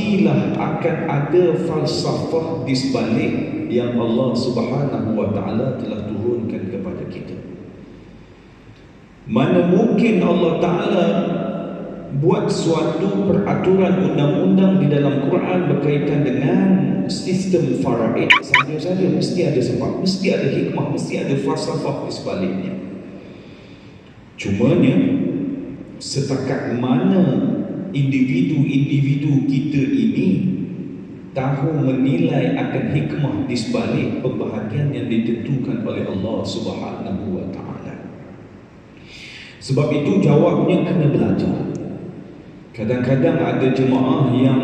pastilah akan ada falsafah di sebalik yang Allah Subhanahu wa taala telah turunkan kepada kita. Mana mungkin Allah Ta'ala buat suatu peraturan undang-undang di dalam Quran berkaitan dengan sistem faraid saja-saja, mesti ada sebab, mesti ada hikmah, mesti ada falsafah di sebaliknya. Cumanya setakat mana individu-individu kita ini tahu menilai akan hikmah di sebalik pembahagian yang ditentukan oleh Allah Subhanahu wa taala. Sebab itu jawabnya kena belajar. Kadang-kadang ada jemaah yang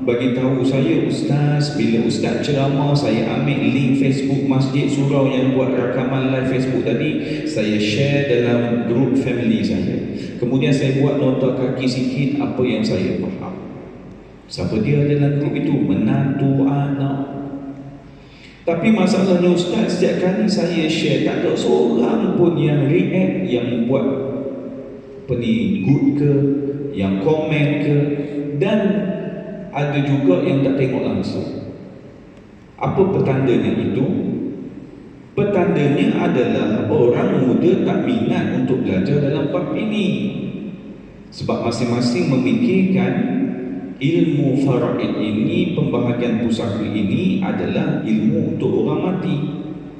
bagi tahu saya, ustaz, bila ustaz ceramah saya ambil link Facebook masjid surau yang buat rakaman live Facebook tadi, saya share dalam grup family saya. Kemudian saya buat nota kaki sikit apa yang saya faham. Siapa dia dalam grup itu? Menantu, anak. Tapi masalahnya ustaz, setiap kali saya share tak ada seorang pun yang react, yang buat good ke, yang komen ke, dan ada juga yang tak tengok langsung. Apa petandanya itu? Petandanya adalah orang muda tak minat untuk belajar dalam bab ini. Sebab masing-masing memikirkan ilmu faraid ini, pembahagian pusaka ini adalah ilmu untuk orang mati.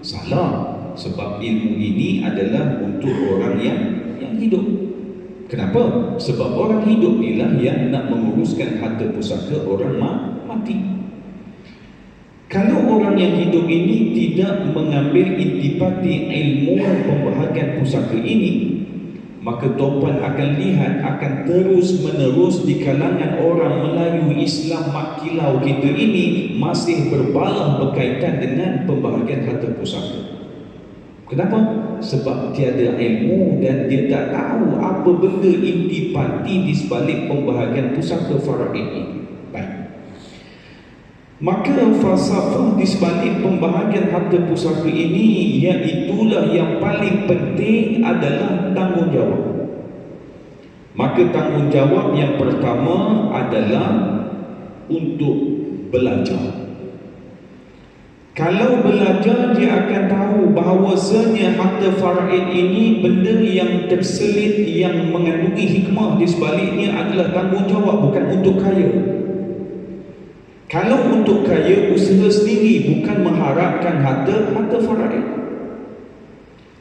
Salah. Sebab ilmu ini adalah untuk orang yang hidup. Kenapa? Sebab orang hidup inilah yang nak menguruskan harta pusaka orang mati. Kalau orang yang hidup ini tidak mengambil intipati ilmu pembahagian pusaka ini, maka tuan akan lihat akan terus menerus di kalangan orang Melayu Islam mak kilau kita ini masih berbalah berkaitan dengan pembahagian harta pusaka. Kenapa? Sebab tiada ilmu dan dia tak tahu apa benda intipati di sebalik pembahagian pusaka faraid ini. Baik. Maka falsafah di sebalik pembahagian harta pusaka ini, iaitulah yang paling penting adalah tanggungjawab. Maka tanggungjawab yang pertama adalah untuk belajar. Kalau belajar, dia akan tahu bahawasanya harta faraid ini benda yang terselit, yang mengandungi hikmah di sebaliknya adalah tanggungjawab, bukan untuk kaya. Kalau untuk kaya, usaha sendiri, bukan mengharapkan harta faraid.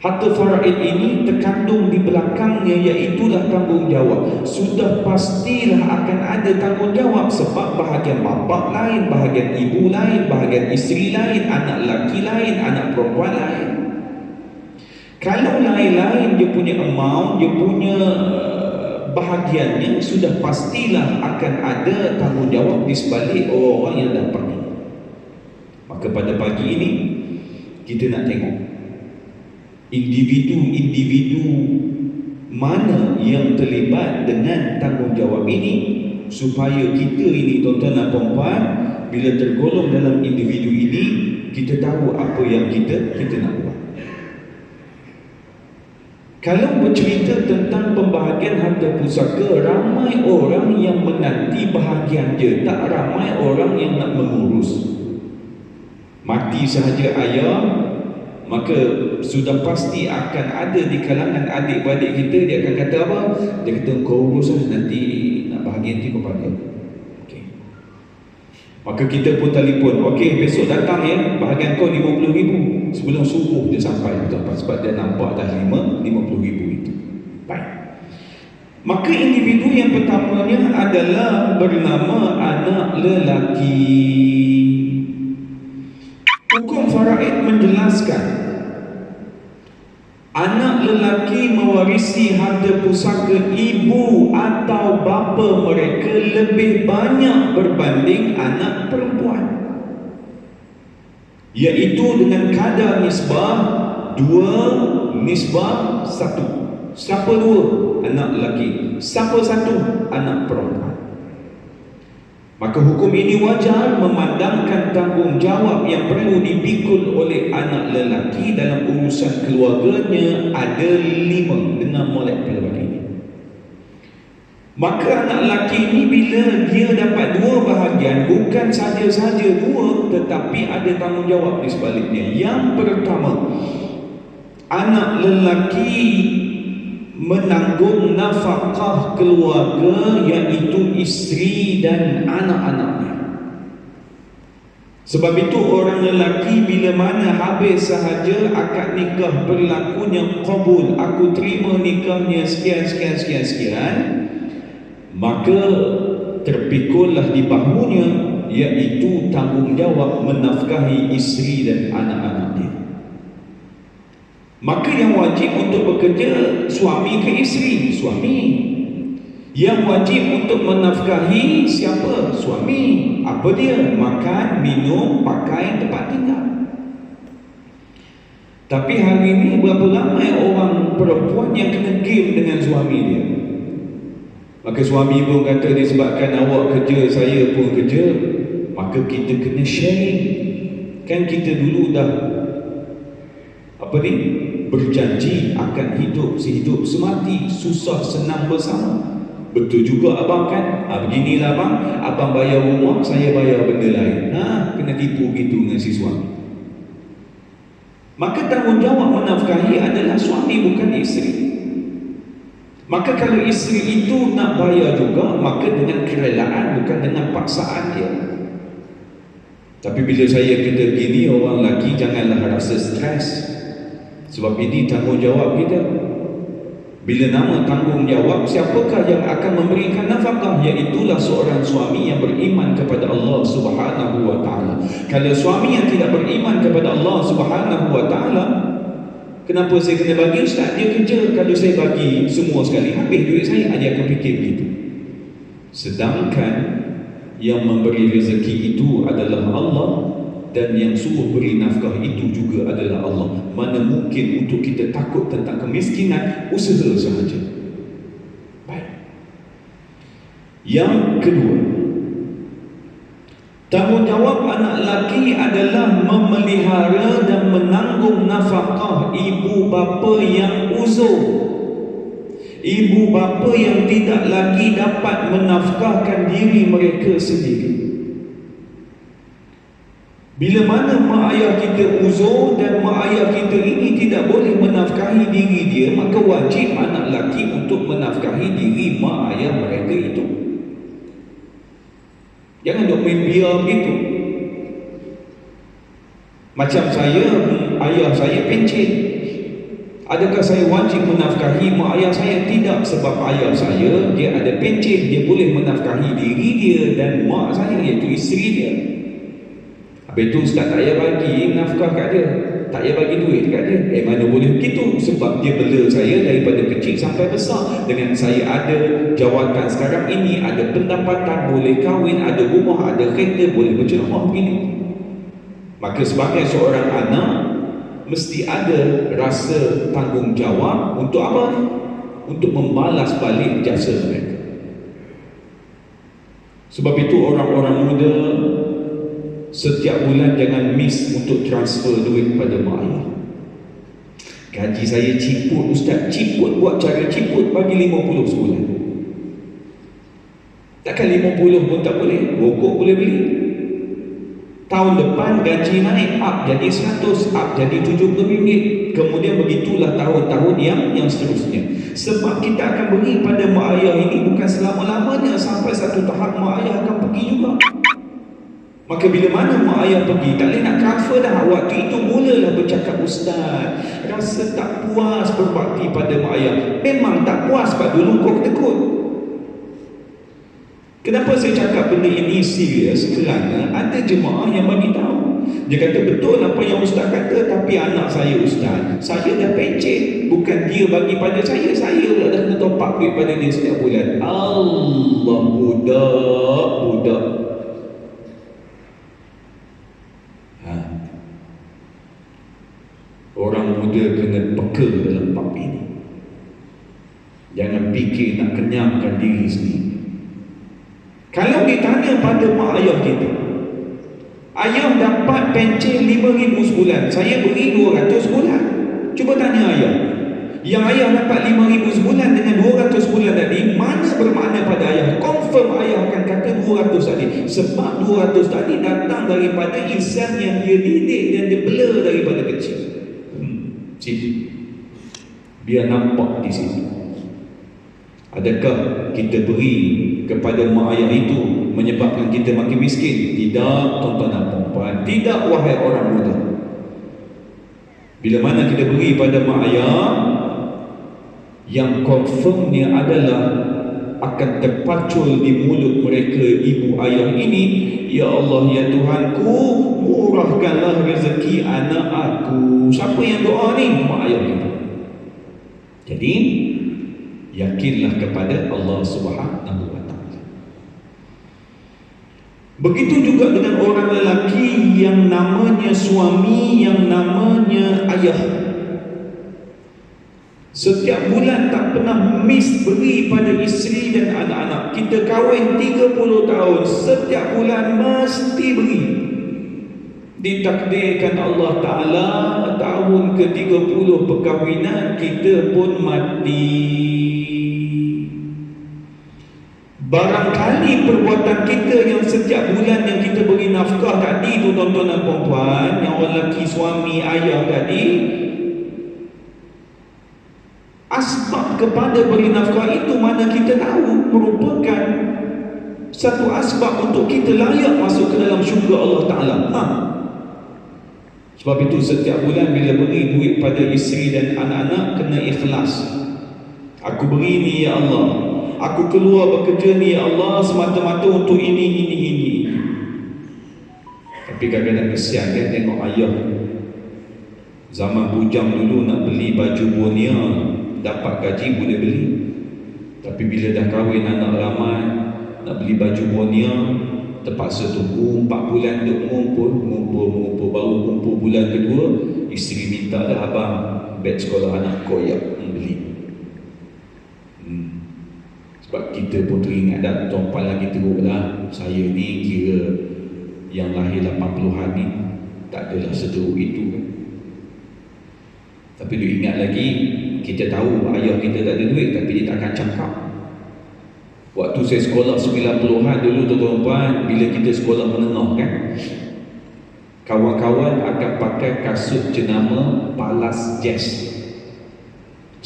Harta faraid ini terkandung di belakangnya, iaitulah tanggungjawab. Sudah pastilah akan ada tanggungjawab, sebab bahagian bapa lain, bahagian ibu lain, bahagian isteri lain, anak lelaki lain, anak perempuan lain. Kalau lain-lain dia punya amount, dia punya bahagiannya, sudah pastilah akan ada tanggungjawab di sebalik orang yang dapat. Maka pada pagi ini kita nak tengok individu-individu mana yang terlibat dengan tanggungjawab ini, supaya kita ini, tuan-tuan dan puan-puan, bila tergolong dalam individu ini, kita tahu apa yang kita nak buat. Kalau bercerita tentang pembahagian harta pusaka, ramai orang yang menanti bahagian dia, tak ramai orang yang nak mengurus. Mati sahaja ayah, maka sudah pasti akan ada di kalangan adik-beradik kita, dia akan kata apa? Dia kata, kau urus lah, nanti nak bahagian nanti kau panggil. Okay. Maka kita pun telefon, okey, besok datang ya, bahagian kau 50,000 sebelum subuh dia sampai. Sebab dia nampak dah 50,000 itu. Baik. Maka individu yang pertamanya adalah bernama anak lelaki. Hukum faraid menjelaskan anak lelaki mewarisi harta pusaka ibu atau bapa mereka lebih banyak berbanding anak perempuan, iaitu dengan kadar nisbah 2 nisbah 1. Siapa 2? Anak lelaki. Siapa 1? Anak perempuan. Maka hukum ini wajar memandangkan tanggungjawab yang perlu dipikul oleh anak lelaki dalam urusan keluarganya ada 5 dengan molekul begini. Maka anak lelaki ini bila dia dapat 2 bahagian bukan saja-saja dua, tetapi ada tanggungjawab di sebaliknya. Yang pertama, anak lelaki menanggung nafkah keluarga, iaitu isteri dan anak-anaknya. Sebab itu orang lelaki bila mana habis sahaja akad nikah berlakunya qabul, aku terima nikahnya sekian, maka terpikullah di bahunya, iaitu tanggungjawab menafkahi isteri dan anak-anaknya. Maka yang wajib untuk bekerja suami ke isteri, suami. Yang wajib untuk menafkahi siapa? Suami. Apa dia? Makan, minum, pakai, tempat tinggal. Tapi hari ini berapa ramai orang perempuan yang kena game dengan suami dia. Maka suami pun kata, disebabkan awak kerja, saya pun kerja, maka kita kena sharing. Kan kita dulu dah berjanji akan hidup sehidup semati, susah senang bersama. Betul juga abang kan? Beginilah abang bayar rumah, saya bayar benda lain. Kena tipu gitu dengan si suami. Maka tanggungjawab menafkahi adalah suami, bukan isteri. Maka kalau isteri itu nak bayar juga, maka dengan kerelaan, bukan dengan paksaan dia. Tapi bila saya kata gini, orang lelaki janganlah rasa stres. Sebab ini tanggungjawab kita. Bila nama tanggungjawab, siapakah yang akan memberikan nafkah? Iaitulah seorang suami yang beriman kepada Allah Subhanahu wa taala. Kalau suami yang tidak beriman kepada Allah Subhanahu wa taala, kenapa saya kena bagi ustaz? Dia kerja, kalau saya bagi semua sekali habis duit saya, dia akan fikir begitu. Sedangkan yang memberi rezeki itu adalah Allah, dan yang suruh beri nafkah itu juga adalah Allah. Mana mungkin untuk kita takut tentang kemiskinan? Usaha sahaja. Baik. Yang kedua, tanggungjawab anak lelaki adalah memelihara dan menanggung nafkah ibu bapa yang uzur. Ibu bapa yang tidak lagi dapat menafkahkan diri mereka sendiri. Bila mana mak ayah kita uzur dan mak ayah kita ini tidak boleh menafkahi diri dia, maka wajib anak lelaki untuk menafkahi diri mak ayah mereka itu. Jangan duk main biar begitu. Macam saya, ayah saya pencen. Adakah saya wajib menafkahi mak ayah saya? Tidak, sebab ayah saya dia ada pencen, dia boleh menafkahi diri dia dan mak saya, iaitu isteri dia. Habis tu ustaz tak payah bagi nafkah kat dia, tak payah bagi duit kat dia. Mana boleh begitu? Sebab dia bela saya daripada kecil sampai besar. Dengan saya ada jawatan sekarang ini, ada pendapatan, boleh kahwin, ada rumah, ada kereta, boleh berceramah begini. Maka sebagai seorang anak, mesti ada rasa tanggungjawab untuk apa? Untuk membalas balik jasa mereka. Sebab itu orang-orang muda, setiap bulan jangan miss untuk transfer duit pada mak ayah. Gaji saya ciput ustaz, ciput, buat cara ciput, bagi 50 sebulan. Takkan 50 pun tak boleh, rokok boleh beli. Tahun depan gaji naik, up jadi 100, up jadi RM70. Kemudian begitulah tahun-tahun yang seterusnya. Sebab kita akan beri pada mak ayah ini bukan selama-lamanya, sampai satu tahap mak ayah akan pergi juga. Maka bila mana mak ayah pergi, tak boleh nak cover dah. Waktu itu mulalah bercakap, ustaz, rasa tak puas berbakti pada mak ayah. Memang tak puas sebab dulu kau tekut. Kenapa saya cakap benda ini serius? Kerana ada jemaah yang bagi tahu. Dia kata betul apa yang ustaz kata, tapi anak saya ustaz, saya dah pencet, bukan dia bagi pada saya pula dah kena top up duit pada dia setiap bulan. Allah, budak. Orang muda kena peka dalam bab ini. Jangan fikir nak kenyangkan diri sendiri. Kalau ditanya pada mak ayah kita, ayah dapat pencen 5,000 sebulan, saya beri 200 sebulan. Cuba tanya ayah, Yang ayah dapat 5,000 sebulan dengan 200 bulan tadi, mana bermakna pada ayah? Confirm ayah akan kata 200 tadi. Sebab 200 tadi datang daripada insan yang dia didik dan dia bela daripada kecil. Sini. Biar nampak di situ. Adakah kita beri kepada mak ayah itu menyebabkan kita makin miskin? Tidak, tuan-tuan dan puan-puan. Tidak, wahai orang muda. Bila mana kita beri pada mak ayah, yang confirmnya adalah akan terpacul di mulut mereka ibu ayah ini, ya Allah, ya Tuhanku, murahkanlah rezeki anak aku. Siapa yang doa ni? Mak ayah kita. Jadi yakinlah kepada Allah Subhanahu wa taala. Begitu juga dengan orang lelaki yang namanya suami, yang namanya ayah. Setiap bulan tak pernah miss beri pada isteri dan anak-anak. Kita kahwin 30 tahun, setiap bulan mesti beri. Ditakdirkan Allah Ta'ala tahun ke-30 perkahwinan kita pun mati. Barangkali perbuatan kita yang setiap bulan yang kita beri nafkah tadi tu, tuan-tuan dan puan-puan, yang orang lelaki, suami, ayah tadi, asbab kepada beri nafkah itu mana kita tahu merupakan satu asbab untuk kita layak masuk ke dalam syurga Allah Ta'ala. Sebab itu setiap bulan bila beri duit pada isteri dan anak-anak, kena ikhlas. Aku beri ni ya Allah, aku keluar bekerja ni ya Allah semata-mata untuk ini. Tapi kadang-kadang kesian kan tengok ayah. Zaman bujang dulu nak beli baju bonia, dapat gaji boleh beli. Tapi bila dah kahwin anak ramai, nak beli baju bonia, terpaksa tunggu 4 bulan untuk mengumpul. Baru kumpul bulan kedua, isteri minta dah, abang, beg sekolah anak kau ya beli. Sebab kita pun teringat dah, tuan-tuan lagi teruk lah, saya ni kira yang lahir 80-an ni tak adalah seteruk itu kan. Tapi dia ingat lagi, kita tahu ayah kita tak ada duit, tapi dia tak akan cakap. Waktu saya sekolah 90-an dulu tuan-tuan, bila kita sekolah menengah kan, kawan-kawan akan pakai kasut jenama Palas Jazz.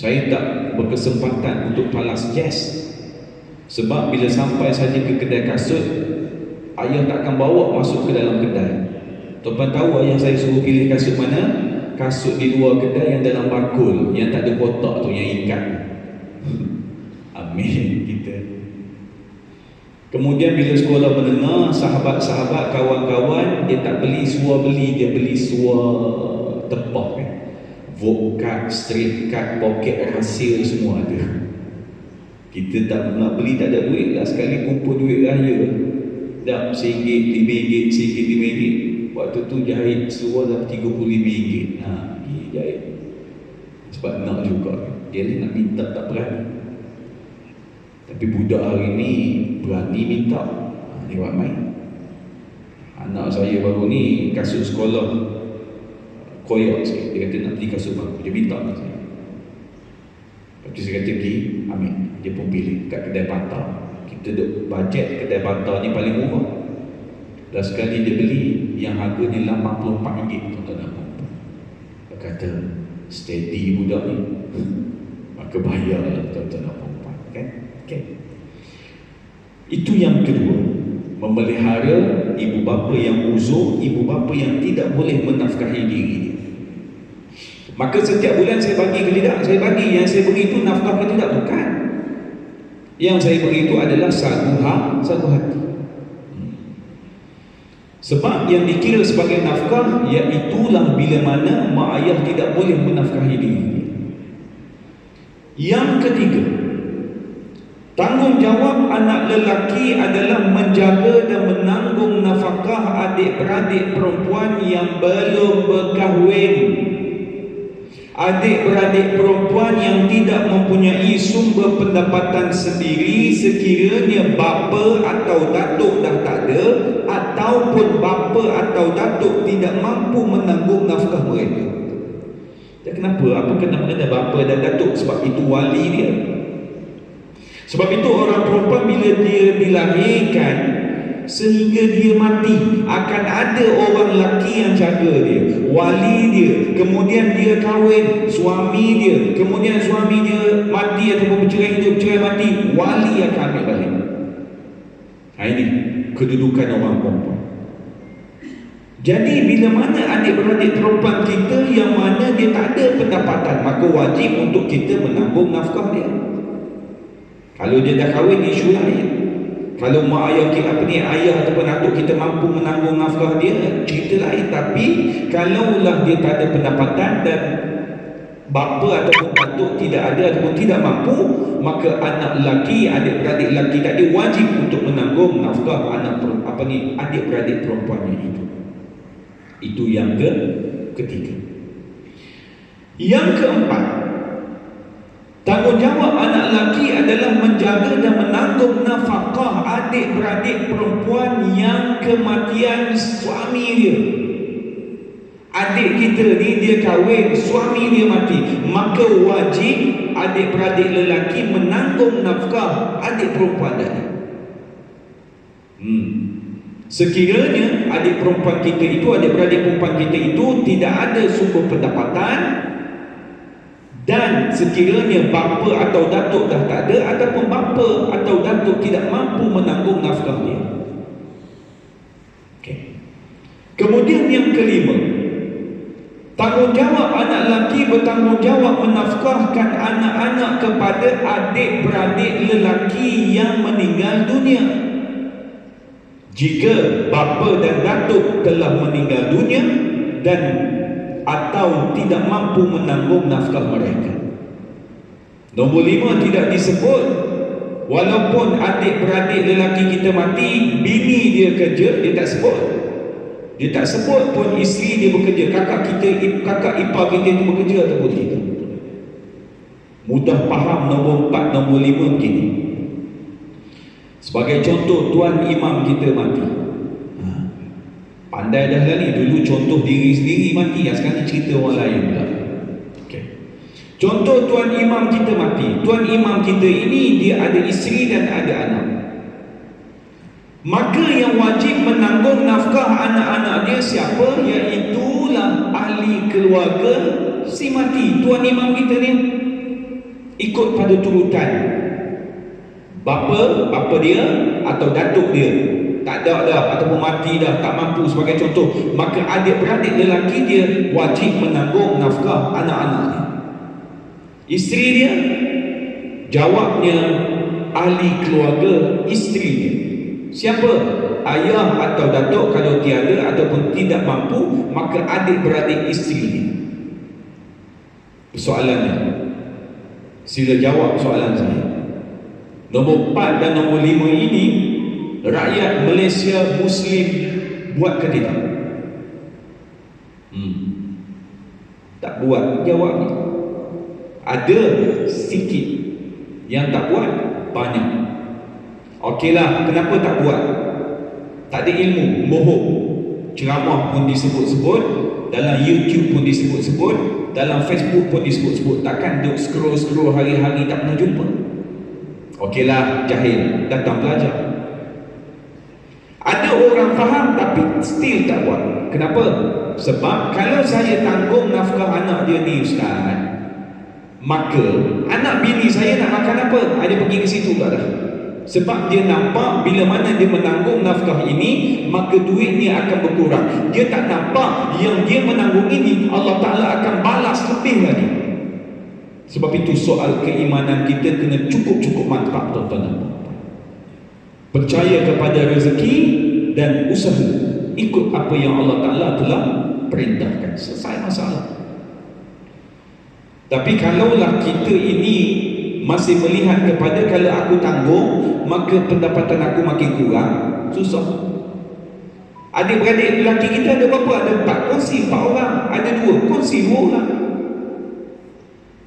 Saya tak berkesempatan untuk Palas Jazz. Sebab bila sampai saja ke kedai kasut, ayah tak akan bawa masuk ke dalam kedai. Tuan-tuan tahu ayah saya suruh pilih kasut mana? Kasut di luar kedai yang dalam bakul, yang tak ada kotak tu, yang ikat. Amin kita. Kemudian bila sekolah menengah, sahabat-sahabat, kawan-kawan, dia tak beli suar beli, dia beli suar tepah kan. Vogue card, street card, poket hasil semua ada. Kita tak nak beli, tak ada duit lah. Sekali kumpul duit raya, dah RM1, RM5, RM1, RM5. Waktu tu jahit suar dah RM35. Pergi jahit. Sebab nak juga. Dia nak minta tak berani. Tapi budak hari ni berani minta. Lewat main. Anak saya baru ni kasut sekolah koyak sikit. Dia kata nak beli kasut baru, dia minta kat saya. Lepas tu saya kata pergi ambil. Dia pun pilih kat kedai patah. Kita duk bajet kedai patah ni paling murah. Dah sekali dia beli yang harganya RM84, tuan-tuan dan puan. Dia kata steady budak ni. Maka bayar tuan-tuan dan puan kan? Okay. Itu yang kedua, memelihara ibu bapa yang uzur, ibu bapa yang tidak boleh menafkahi diri dia. Maka setiap bulan saya bagi ke tidak? Saya bagi. Yang saya beri itu nafkah ke tidak? Bukan. Yang saya beri itu adalah sagu hati. Sebab yang dikira sebagai nafkah, iaitulah bila mana mak ayah tidak boleh menafkahi diri. Yang ketiga, tanggungjawab anak lelaki adalah menjaga dan menanggung nafkah adik-beradik perempuan yang belum berkahwin. Adik-beradik perempuan yang tidak mempunyai sumber pendapatan sendiri sekiranya bapa atau datuk dah tak ada, ataupun bapa atau datuk tidak mampu menanggung nafkah mereka. Dan kenapa? Apa kena mengena bapa dan datuk? Sebab itu wali dia. Sebab itu orang perempuan bila dia dilahirkan sehingga dia mati, akan ada orang lelaki yang jaga dia, wali dia. Kemudian dia kahwin, suami dia. Kemudian suami dia mati ataupun bercerai hidup, bercerai mati, wali akan ambil balik. Ini kedudukan orang perempuan. Jadi bila mana adik-beradik perempuan kita yang mana dia tak ada pendapatan, maka wajib untuk kita menanggung nafkah dia. Kalau dia dah kahwin, isu lain. Kalau mak ayah kita, ayah ataupun atuk kita mampu menanggung nafkah dia, cerita lain. Tapi kalaulah dia tak ada pendapatan dan bapa ataupun atuk tidak ada ataupun tidak mampu, maka anak lelaki, adik-beradik lelaki tadi wajib untuk menanggung nafkah adik-beradik perempuannya itu. Itu yang ketiga. Yang keempat, tanggungjawab anak lelaki adalah menjaga dan menanggung nafkah adik-beradik perempuan yang kematian suami dia. Adik kita ni dia kahwin, suami dia mati, maka wajib adik-beradik lelaki menanggung nafkah adik perempuan tadi. Sekiranya adik perempuan kita itu, adik-beradik perempuan kita itu tidak ada sumber pendapatan, dan sekiranya bapa atau datuk dah tak ada, ataupun bapa atau datuk tidak mampu menanggung nafkah dia. Kemudian yang kelima, tanggungjawab anak lelaki bertanggungjawab menafkahkan anak-anak kepada adik-beradik lelaki yang meninggal dunia. Jika bapa dan datuk telah meninggal dunia dan atau tidak mampu menanggung nafkah mereka. Nombor 5 tidak disebut. Walaupun adik-beradik lelaki kita mati, bini dia kerja, dia tak sebut. Dia tak sebut pun isteri dia bekerja, kakak ipar kita itu bekerja ataupun tidak. Mudah faham nombor 4, nombor 5 begini. Sebagai contoh, tuan imam kita mati. Pandai dah lah ni. Dulu contoh diri sendiri mati, sekarang cerita orang lain pula. Contoh tuan imam kita mati. Tuan imam kita ini dia ada isteri dan ada anak. Maka yang wajib menanggung nafkah anak-anak dia siapa? Iaitulah ahli keluarga si mati. Tuan imam kita ni ikut pada turutan bapa dia atau datuk dia tak ada dah ataupun mati dah, tak mampu sebagai contoh, maka adik-beradik lelaki dia wajib menanggung nafkah anak-anak dia. Isteri dia, jawabnya ahli keluarga isteri dia. Siapa? Ayah atau datuk kalau tiada ataupun tidak mampu, maka adik-beradik isteri dia. Soalannya, sila jawab soalan saya. Nombor 4 dan nombor 5 ini rakyat Malaysia Muslim buat ke tidak? Tak buat. Jawab ni. Ada sikit yang tak buat, banyak. Okeylah, kenapa tak buat? Tak ada ilmu, bohong. Ceramah pun disebut-sebut, dalam YouTube pun disebut-sebut, dalam Facebook pun disebut-sebut. Takkan duk scroll-scroll hari-hari tak pernah jumpa. Okeylah, jahil, datang belajar. Ada orang faham tapi still tak buat. Kenapa? Sebab kalau saya tanggung nafkah anak dia ni ustaz, maka anak bini saya nak makan apa? Ada pergi ke situ tak dah? Sebab dia nampak bila mana dia menanggung nafkah ini, maka duitnya akan berkurang. Dia tak nampak yang dia menanggung ini Allah Ta'ala akan balas lebih lagi. Sebab itu soal keimanan kita kena cukup-cukup mantap, tuan-tuan dan puan-puan. Percaya kepada rezeki dan usaha, ikut apa yang Allah Ta'ala telah perintahkan. Selesai masalah. Tapi kalaulah kita ini masih melihat kepada kalau aku tanggung maka pendapatan aku makin kurang, susah. Adik-beradik lelaki kita ada berapa? Ada 4, kongsi 4 orang. Ada 2, kongsi 2 orang.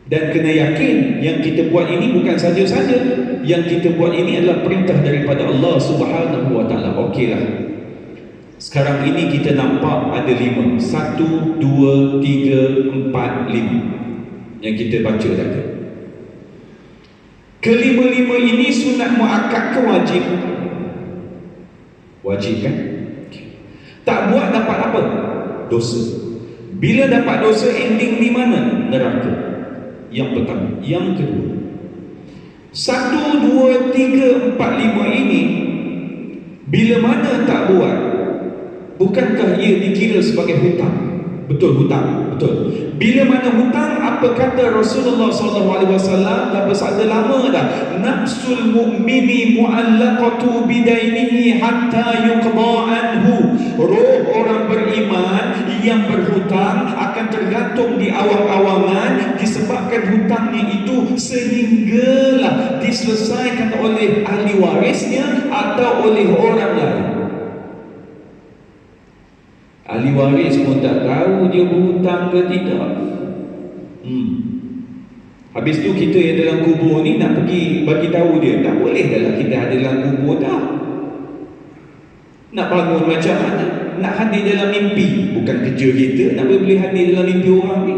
Dan kena yakin yang kita buat ini bukan saja-saja, yang kita buat ini adalah perintah daripada Allah Subhanahu wa Ta'ala. Okeylah, Sekarang ini kita nampak ada 5. 1, 2, 3, 4, 5 yang kita baca tadi. Kelima-lima ini sunat muakkad ke wajib? Wajib kan? Tak buat dapat apa? Dosa. Bila dapat dosa, ending di mana? Neraka. Yang pertama. Yang kedua, 1, 2, 3, 4, 5 ini bila mana tak buat, bukankah ia dikira sebagai hutang? Betul, hutang. Betul. Bila mana hutang, apa kata Rasulullah SAW? Dah bersabda lama dah. Nafsul mu'mini mu'allaqatu bidainihi hatta yuqda anhu. Roh orang beriman yang berhutang akan tergantung di awang-awangan disebabkan hutangnya itu sehinggalah diselesaikan oleh ahli warisnya atau oleh orang lain. Ahli waris pun tak tahu dia berhutang ke tidak. Habis tu kita yang dalam kubur ni nak pergi bagi tahu dia, tak boleh dah kita ada dalam kubur dah. Nak bangun macam mana? Nak hadir dalam mimpi, bukan kerja kita, nak boleh hadir dalam mimpi orang ni.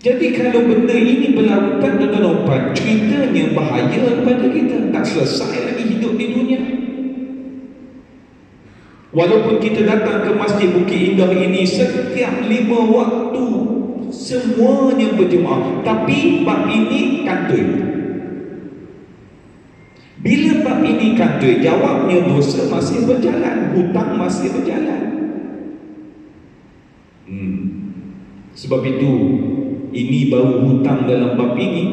Jadi kalau benda ini berlakukan, tuan-tuan, ceritanya bahaya kepada kita, tak selesai lagi hidup di dunia. Walaupun kita datang ke Masjid Bukit Indah ini setiap 5 waktu semuanya berjemaah, tapi bab ini kantoi. Bila bab ini kantoi, jawabnya dosa masih berjalan, hutang masih berjalan. Sebab itu ini baru hutang dalam bab ini,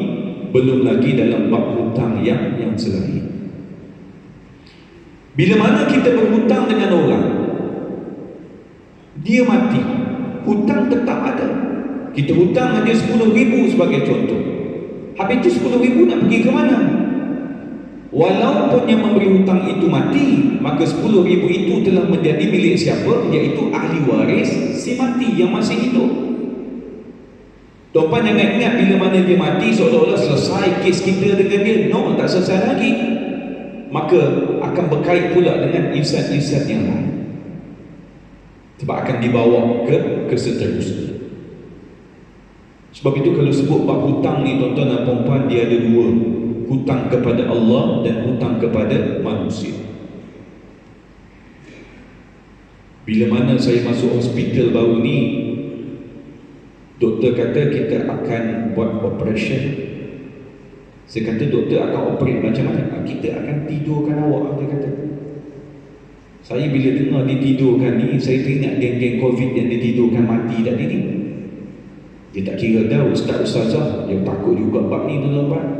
belum lagi dalam bab hutang yang selain. Bila mana kita berhutang dengan orang, dia mati, hutang tetap ada. Kita hutang dia 10,000 sebagai contoh. Habis itu 10,000 nak pergi ke mana? Walaupun yang memberi hutang itu mati, maka 10,000 itu telah menjadi milik siapa? Iaitu ahli waris si mati yang masih hidup. Tuan-tuan jangan ingat bila mana dia mati seolah-olah selesai kes kita dengan dia. No, tak selesai lagi. Maka akan berkait pula dengan insan-insan yang lain, sebab akan dibawa ke seterusnya. Sebab itu kalau sebut bab hutang ni, tuan-tuan dan puan-puan, dia ada 2, hutang kepada Allah dan hutang kepada manusia. Bila mana saya masuk hospital baru ni, doktor kata kita akan buat operation. Saya kata, doktor akan operate macam mana? Kita akan tidurkan awak, dia kata. Saya bila dengar ditidurkan ni, saya teringat geng-geng COVID yang ditidurkan mati tadi ni. Dia tak kira dah ustaz-ustazah, dia takut juga bab ni, tuan-tuan.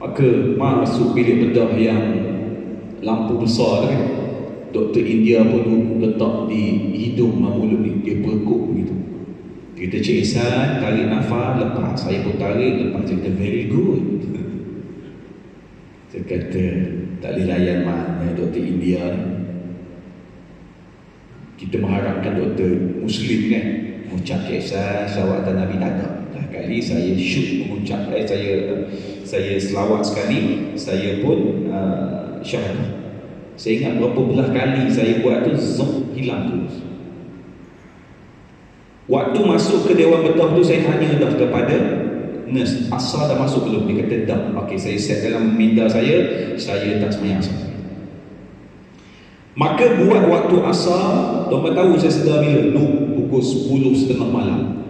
Maka masuk bilik bedah yang lampu besar kan, doktor India pun letak di hidung mulut ni, dia berkuk begitu. Kita Cik Ihsan tarik nafas, lepas. Saya pun tarik, lepas. Dia kata very good. Saya kata tak boleh layan mana doktor India ni. Kita mengharapkan doktor Muslim kan mengucap Cik Ihsan selawat atas Nabi, tak ada. Dah kali saya shoot mengucap, saya selawat sekali, saya pun syahadah. Saya ingat berapa belah kali saya buat tu, zoom, hilang terus. Waktu masuk ke Dewan Bedah tu, saya tanya dah kepada nurse, asal dah masuk belum? Dia kata dah. Okey, saya set dalam minda saya tak semayang asal. Maka buat waktu asal, tuan-tuan tahu saya sedar bila? Pukul 10.30 malam.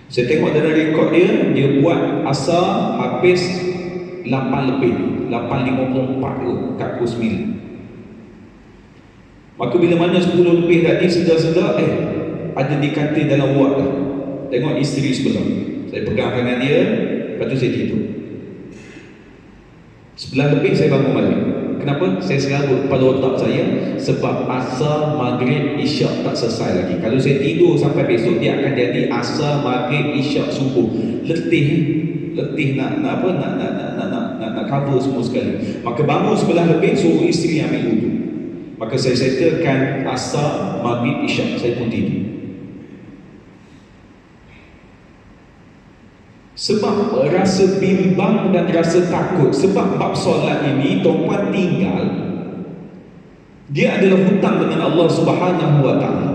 Saya tengok dalam rekod dia buat asal habis 8 lebih, 8.54 tu, kat pukul 9. Maka bila mana 10 lebih tadi, sedar-sedar ada di katil dalam ward dah. Tengok isteri sebelah. Saya pegang tangan dia, lepas tu saya tidur. 11 lebih saya bangun balik. Kenapa? Saya serabut kepala otak saya sebab asar, maghrib, isyak tak selesai lagi. Kalau saya tidur sampai besok, dia akan jadi asar, maghrib, isyak, subuh. Letih nak cover semua sekali. Maka bangun 11 lebih, suruh isteri ambil wudhu. Maka saya settlekan asar, maghrib, isyak, saya pun tidur. Sebab rasa bimbang dan rasa takut. Sebab bab solat ini tuan-puan tinggal, dia adalah hutang dengan Allah Subhanahu wa Ta'ala.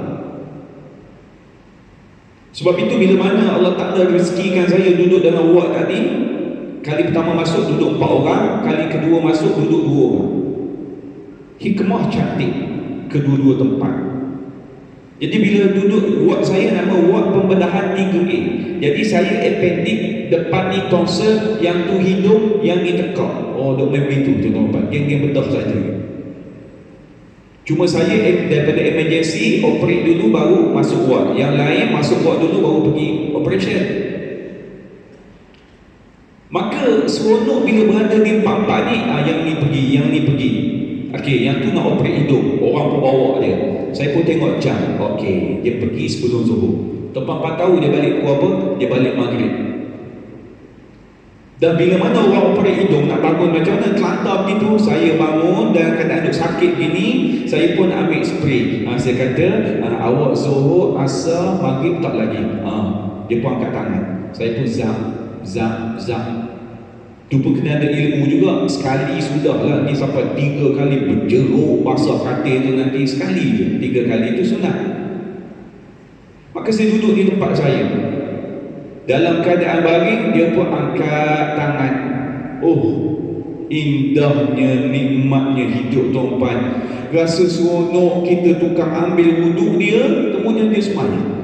Sebab itu bila mana Allah Ta'ala rezekikan saya duduk dalam ward tadi, kali pertama masuk duduk 4 orang, kali kedua masuk duduk 2 orang. Hikmah cantik kedua-dua tempat. Jadi bila duduk ward saya nama ward pembedahan 3A. Jadi saya appendix, depan ni tonsil, yang tu hidung, yang ni tekak. Oh, duk main begitu tuan-tuan. Geng-geng bedah saja. Cuma saya daripada emergency operate dulu baru masuk ward. Yang lain masuk ward dulu baru pergi operation. Maka seronok bila berada di empat-empat ni, yang ni pergi, yang ni pergi. Okey, yang tu nak operate hidung, orang pun bawa dia. Saya pun tengok jam. Okey, dia pergi sebelum zuhur. Tuan-tuan tahu dia balik pukul apa? Dia balik maghrib. Dan bila mana orang operate hidung nak bangun macam mana, kelantar begitu, saya bangun dan keadaan duk sakit gini, saya pun ambil spray. Saya kata, awak zuhur, asar, maghrib tak lagi. Dia pun angkat tangan. Saya pun zam. Tu pun kena ada ilmu juga. Sekali sudah lah, ni sampai 3 kali berjeruk basah katil tu nanti sekali je. 3 kali tu sunat. Maka saya duduk di tempat saya. Dalam keadaan baring, dia pun angkat tangan. Oh, indahnya, nikmatnya hidup tuan-tuan. Rasa seronok kita tukang ambil wuduk dia, kemudian dia semayang.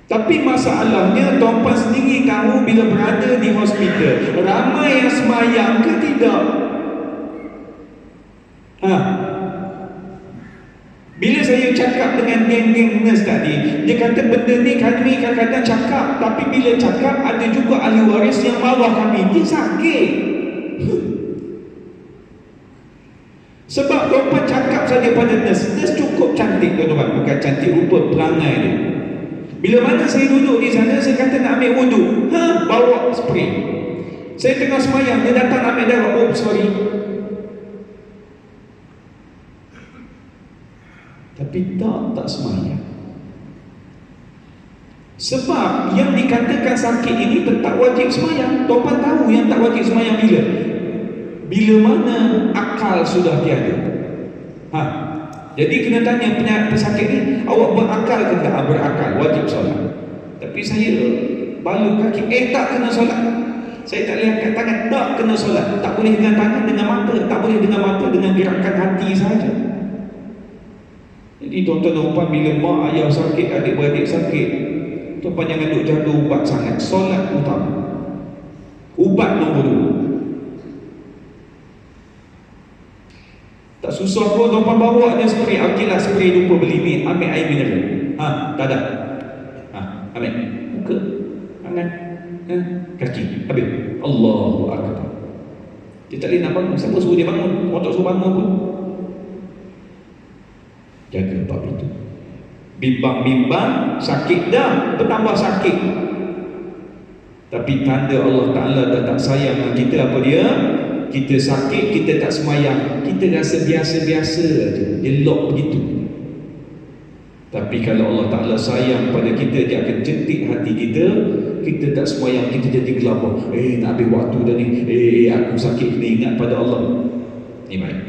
Tapi masalahnya tuan-tuan sendiri tahu bila berada di hospital, ramai yang semayang ke tidak? Bila saya cakap dengan geng-geng nurse tadi, dia kata benda ni kami kadang-kadang cakap, tapi bila cakap ada juga ahli waris yang marah kami. Dia sakit. Sebab tuan-tuan cakap saja pada nurse, nurse cukup cantik tuan-tuan, bukan cantik rupa perangai dia. Bila mana saya duduk di sana, saya kata nak ambil wuduk, bawa spray. Saya tengah semayang, dia datang ambil darah. Oh, sorry. Tapi tak semayang. Sebab yang dikatakan sakit ini tak wajib semayang. Tuan-tuan tahu yang tak wajib semayang bila? Bila mana akal sudah tiada. Jadi kena tanya pesakit ni, awak berakal ke tak? Berakal, wajib solat. Tapi saya balur kaki, tak kena solat. Saya tak boleh angkat tangan, tak kena solat. Tak boleh dengan tangan, dengan mata. Tak boleh dengan mata, dengan gerakan hati sahaja. Jadi tuan-tuan dan puan, bila mak ayah sakit, adik-beradik sakit, tuan-tuan jangan duk jaga ubat sangat. Solat utama, ubat nombor 2. Tak susah pun tuan-tuan bawa dia spray. Okeylah, spray lupa beli ni, ambil air mineral. Tak ada. Ambil muka, tangan, kaki, habis. Allahu Akbar. Dia tak boleh nak bangun. Siapa suruh dia bangun? Orang tak suruh bangun pun. Jaga bab itu. Bimbang-bimbang, sakit dah, bertambah sakit. Tapi tanda Allah Ta'ala dah tak sayang dengan kita apa dia? Kita sakit, kita tak semayang, kita rasa biasa-biasa saja. Dia lock begitu. Tapi kalau Allah Ta'ala sayang pada kita, dia akan jentik hati kita. Kita tak semayang, kita jadi gelabah. Nak habis waktu dah ni. Aku sakit, kena ingat pada Allah. Ini baik.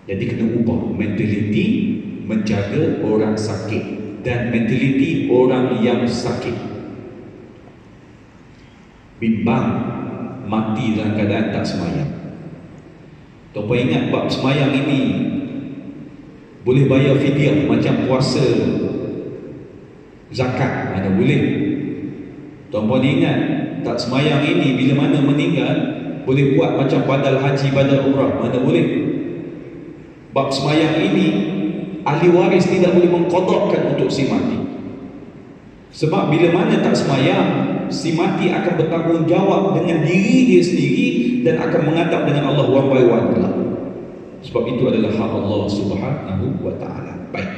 Jadi kena ubah mentaliti menjaga orang sakit dan mentaliti orang yang sakit. Bimbang mati dalam keadaan tak semayang. Tuan-tuan ingat bab semayang ini boleh bayar fidyah macam puasa, zakat, mana boleh. Tuan-tuan ingat tak semayang ini bila mana meninggal boleh buat macam badal haji, badal umrah, mana boleh. Bab semayang ini ahli waris tidak boleh mengqadakkan untuk si mati. Sebab bila mana tak semayang, si mati akan bertanggungjawab dengan diri dia sendiri dan akan menghadap dengan Allah one by one kelak. Sebab itu adalah hak Allah Subhanahu wa Ta'ala. Baik.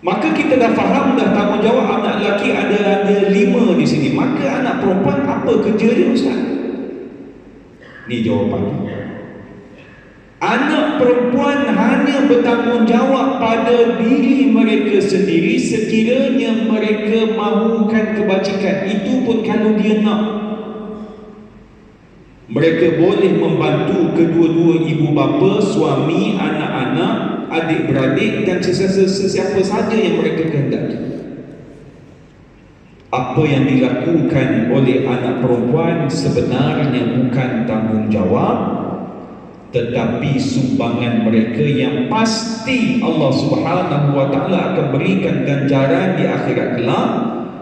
Maka kita dah faham dah tanggungjawab anak lelaki ada 5 di sini. Maka anak perempuan apa kerja dia, Ustaz? Ni jawapannya. Anak perempuan hanya bertanggungjawab pada diri mereka sendiri sekiranya mereka mahukan kebajikan. Itu pun kalau dia nak. Mereka boleh membantu kedua-dua ibu bapa, suami, anak-anak, adik-beradik dan sesiapa saja yang mereka kehendaki. Apa yang dilakukan oleh anak perempuan sebenarnya bukan tanggungjawab, tetapi sumbangan mereka yang pasti Allah Subhanahu wa taala akan berikan ganjaran di akhirat kelak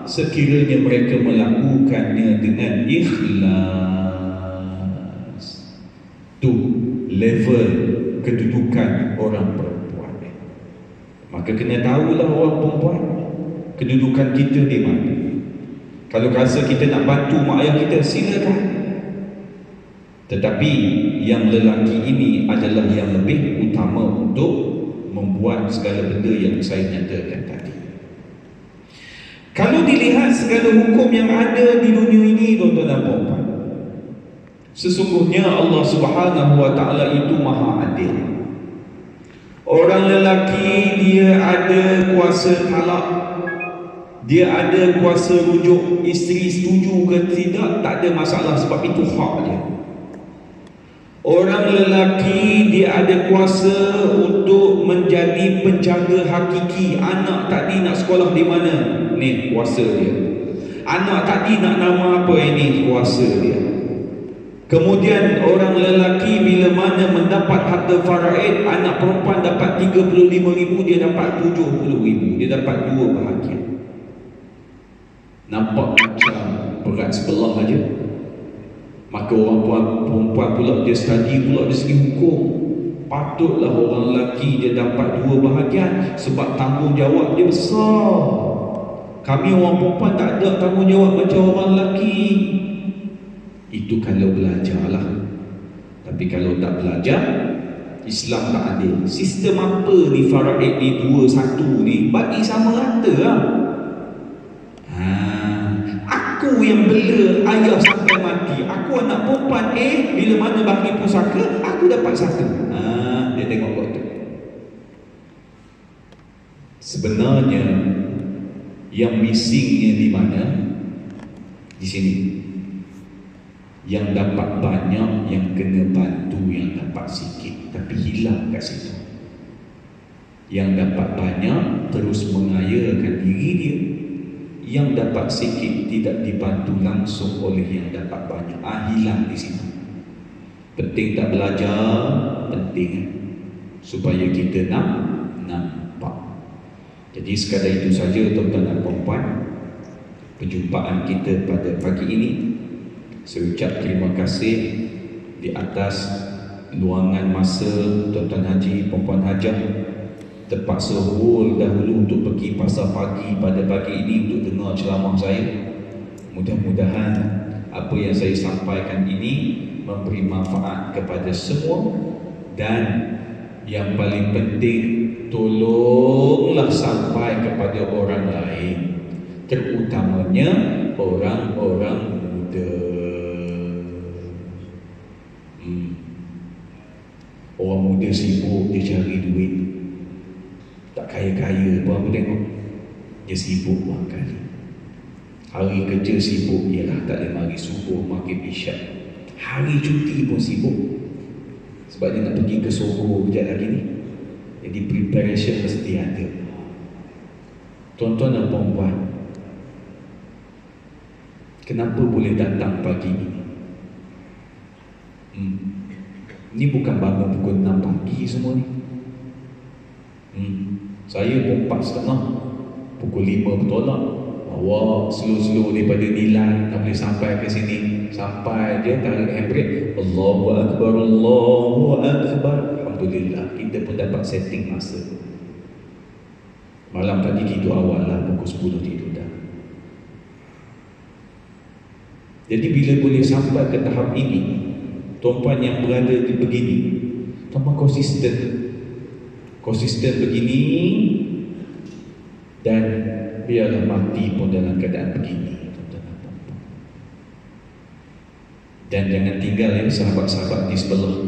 sekiranya mereka melakukannya dengan ikhlas. Tu level kedudukan orang perempuan. Maka kena tahulah orang perempuan kedudukan kita di mana. Kalau rasa kita nak bantu mak ayah kita, silakan. Tetapi yang lelaki ini adalah yang lebih utama untuk membuat segala benda yang saya nyatakan tadi. Kalau dilihat segala hukum yang ada di dunia ini, tuan-tuan dan puan-puan, sesungguhnya Allah Subhanahu wa taala itu maha adil. Orang lelaki dia ada kuasa talak, dia ada kuasa rujuk. Isteri setuju ke tidak, tak ada masalah sebab itu hak dia. Orang lelaki dia ada kuasa untuk menjadi penjaga hakiki. Anak tadi nak sekolah di mana? Ni kuasa dia. Anak tadi nak nama apa? Ini kuasa dia. Kemudian orang lelaki bila mana mendapat harta faraid, anak perempuan dapat 35,000, dia dapat 70,000. Dia dapat dua bahagian. Nampak macam berat sebelah aja. Maka orang perempuan pula dia study pula dari segi hukum. Patutlah orang lelaki dia dapat dua bahagian sebab tanggungjawab dia besar. Kami orang perempuan tak ada tanggungjawab macam orang lelaki. Itu kalau belajarlah. Tapi kalau tak belajar, Islam tak adil. Sistem apa ni faraid ni 2-1 ni bagi sama rata lah. Aku yang bela ayah sampai mati. Aku anak perempuan bila mana bagi pusaka, aku dapat 1. Dia tengok waktu. Sebenarnya yang missingnya di mana? Di sini. Yang dapat banyak, yang kena bantu yang dapat sikit, tapi hilang kat situ. Yang dapat banyak terus mengayakan diri dia, yang dapat sikit tidak dibantu langsung oleh yang dapat banyak. Hilang di situ. Penting tak belajar? Penting supaya kita nampak. Jadi sekadar itu saja tuan-tuan dan puan-puan, perjumpaan kita pada pagi ini. Saya ucap terima kasih di atas luangan masa tuan-tuan haji, puan-puan hajah terpaksa hold dahulu untuk pergi pasar pagi pada pagi ini untuk dengar ceramah saya. Mudah-mudahan apa yang saya sampaikan ini memberi manfaat kepada semua, dan yang paling penting, tolonglah sampai kepada orang lain, terutamanya orang-orang muda. Orang muda sibuk dia cari duit, tak kaya-kaya pun aku tengok dia sibuk barangkali. Hari kerja sibuk, ialah tak ada mari subuh, maghrib, isyak. Hari cuti pun sibuk sebab dia nak pergi ke Soho kejap lagi ni. Jadi preparation mesti ada. Tuan-tuan dan puan-puan, kenapa boleh datang pagi ni? Ni bukan bangun pukul 6 pagi semua ni. Saya pukul 4.30, pukul 5 bertolak. Awak slow-slow daripada nilai tak boleh sampai ke sini. Sampai dia tarik handbrake, Allahu Akbar, Allahu Akbar. Alhamdulillah, kita pun dapat setting masa. Malam tadi tidur awal lah, pukul 10 tidur dah. Jadi bila boleh sampai ke tahap ini, tuan-puan yang berada di begini, tuan-puan konsisten begini, dan biarlah mati pun dalam keadaan begini, tuan-tuan. Dan jangan tinggal ya sahabat-sahabat di sebelah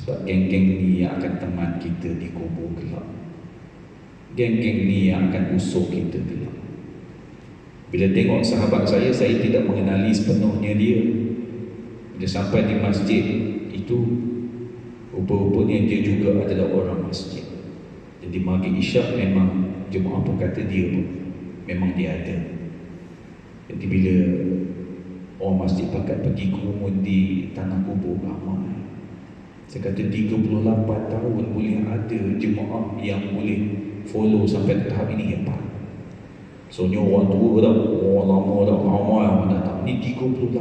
Sebab geng-geng ni yang akan teman kita di kubur kelak. Geng-geng ni yang akan usuk kita kelak. Bila tengok sahabat saya tidak mengenali sepenuhnya dia. Bila sampai di masjid itu, rupa-rupanya dia juga adalah orang masjid. Jadi maghrib isyak memang jemaah pun kata dia pun memang dia ada. Jadi bila orang masjid pakat pergi kerumun di tanah kubur ramai. Saya kata 38 tahun boleh ada jemaah yang boleh follow sampai tahap ini, hebat. Soalnya orang tua dah, orang lama dah, ramai orang datang. Ni 38